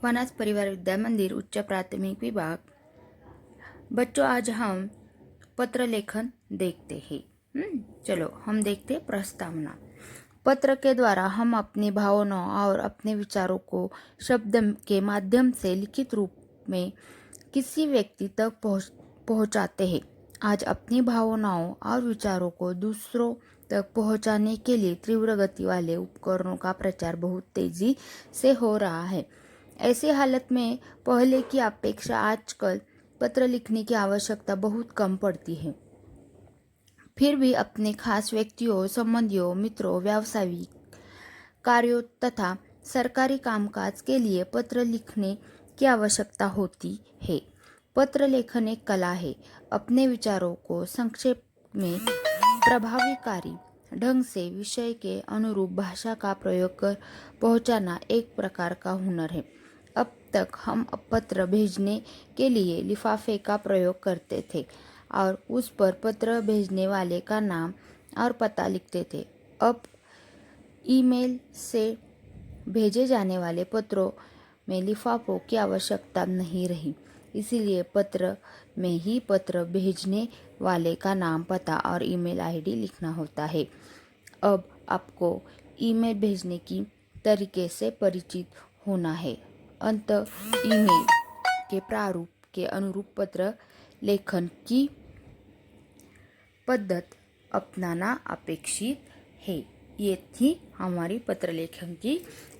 वनाज परिवार विद्या मंदिर उच्च प्राथमिक विभाग। बच्चों, आज हम पत्र लेखन देखते हैं। चलो हम देखते प्रस्तावना। पत्र के द्वारा हम अपनी भावनाओं और अपने विचारों को शब्द के माध्यम से लिखित रूप में किसी व्यक्ति तक पहुंचाते हैं। आज अपनी भावनाओं और विचारों को दूसरों तक पहुंचाने के लिए तीव्र गति वाले उपकरणों का प्रचार बहुत तेजी से हो रहा है। ऐसी हालत में पहले की अपेक्षा आजकल पत्र लिखने की आवश्यकता बहुत कम पड़ती है। फिर भी अपने खास व्यक्तियों, संबंधियों, मित्रों, व्यावसायिक कार्यों तथा सरकारी कामकाज के लिए पत्र लिखने की आवश्यकता होती है। पत्र लेखन एक कला है। अपने विचारों को संक्षेप में प्रभावकारी ढंग से विषय के अनुरूप भाषा का प्रयोग कर पहुंचाना एक प्रकार का हुनर है। अब तक हम पत्र भेजने के लिए लिफाफे का प्रयोग करते थे और उस पर पत्र भेजने वाले का नाम और पता लिखते थे। अब ईमेल से भेजे जाने वाले पत्रों में लिफाफों की आवश्यकता नहीं रही। इसीलिए पत्र में ही पत्र भेजने वाले का नाम, पता और ईमेल आईडी लिखना होता है। अब आपको ईमेल भेजने की तरीके से परिचित होना है। अंत ईमेल के प्रारूप के अनुरूप पत्र लेखन की पद्धत अपनाना अपेक्षित है। ये थी हमारी पत्र लेखन की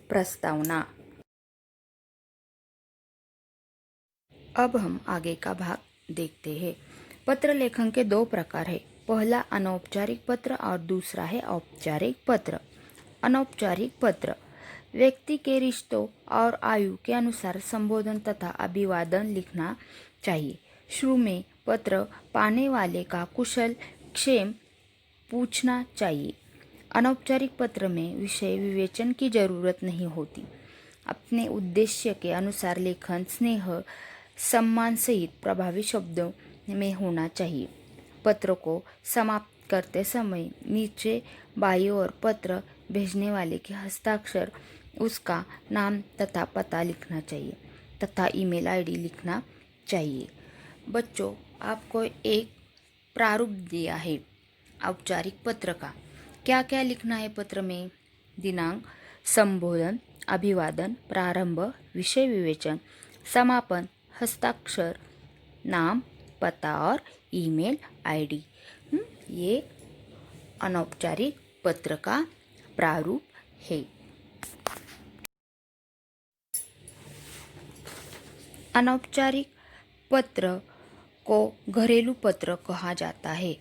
प्रस्तावना। अब हम आगे का भाग देखते हैं। पत्र लेखन के दो प्रकार है। पहला अनौपचारिक पत्र और दूसरा है औपचारिक पत्र। अनौपचारिक पत्र व्यक्ति के रिश्तों और आयु के अनुसार संबोधन तथा अभिवादन लिखना चाहिए। शुरू में पत्र पाने वाले का कुशल क्षेम पूछना चाहिए। अनौपचारिक पत्र में विषय विवेचन की जरूरत नहीं होती। अपने उद्देश्य के अनुसार लेखन स्नेह सम्मान सहित प्रभावी शब्दों में होना चाहिए। पत्र को समाप्त करते समय नीचे बाईं ओर पत्र भेजने वाले के हस्ताक्षर, उसका नाम तथा पता लिखना चाहिए तथा ईमेल आईडी लिखना चाहिए। बच्चों, आपको एक प्रारूप दिया है औपचारिक पत्र का। क्या क्या लिखना है पत्र में? दिनांक, संबोधन, अभिवादन, प्रारंभ, विषय विवेचन, समापन, हस्ताक्षर, नाम, पता और ईमेल आईडी। ये अनौपचारिक पत्र का प्रारूप है। अनौपचारिक पत्र को घरेलू पत्र कहा जाता है।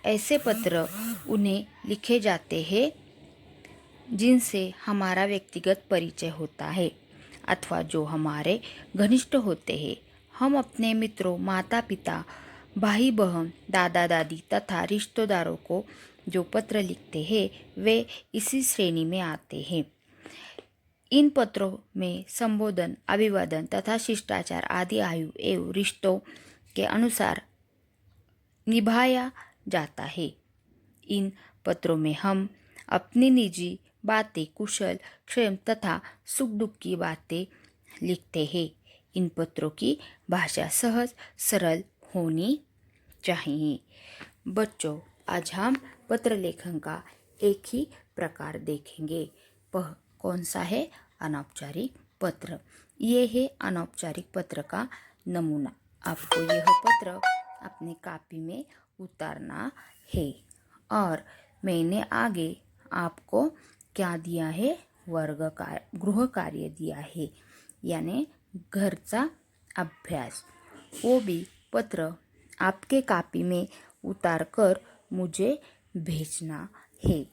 ऐसे पत्र उन्हें लिखे जाते हैं जिनसे हमारा व्यक्तिगत परिचय होता है अथवा जो हमारे घनिष्ठ होते हैं। हम अपने मित्रों, माता पिता, भाई बहन, दादा दादी तथा रिश्तेदारों को जो पत्र लिखते हैं वे इसी श्रेणी में आते हैं। इन पत्रों में संबोधन, अभिवादन तथा शिष्टाचार आदि आयु एवं रिश्तों के अनुसार निभाया जाता है। इन पत्रों में हम अपनी निजी बातें, कुशल क्षेम तथा सुख दुख की बातें लिखते हैं। इन पत्रों की भाषा सहज सरल होनी चाहिए। बच्चों, आज हम पत्र लेखन का एक ही प्रकार देखेंगे। कौन सा है? अनौपचारिक पत्र। ये है अनौपचारिक पत्र का नमूना। आपको यह पत्र अपनी कॉपी में उतारना है और मैंने आगे आपको क्या दिया है? गृह कार्य दिया है, यानी घरचा अभ्यास। वो भी पत्र आपके कॉपी में उतार कर मुझे भेजना है।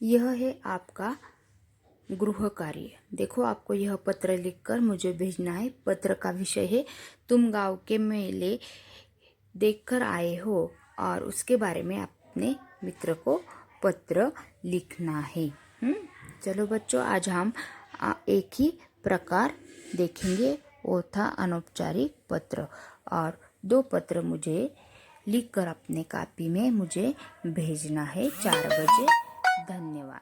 यह है आपका गृह कार्य। देखो, आपको यह पत्र लिखकर मुझे भेजना है। पत्र का विषय है तुम गांव के मेले देखकर आए हो, और उसके बारे में अपने मित्र को पत्र लिखना है। चलो बच्चों, आज हम एक ही प्रकार देखेंगे, वो था अनौपचारिक पत्र। और 2 पत्र मुझे लिखकर अपने कॉपी में मुझे भेजना है 4 बजे। धन्यवाद।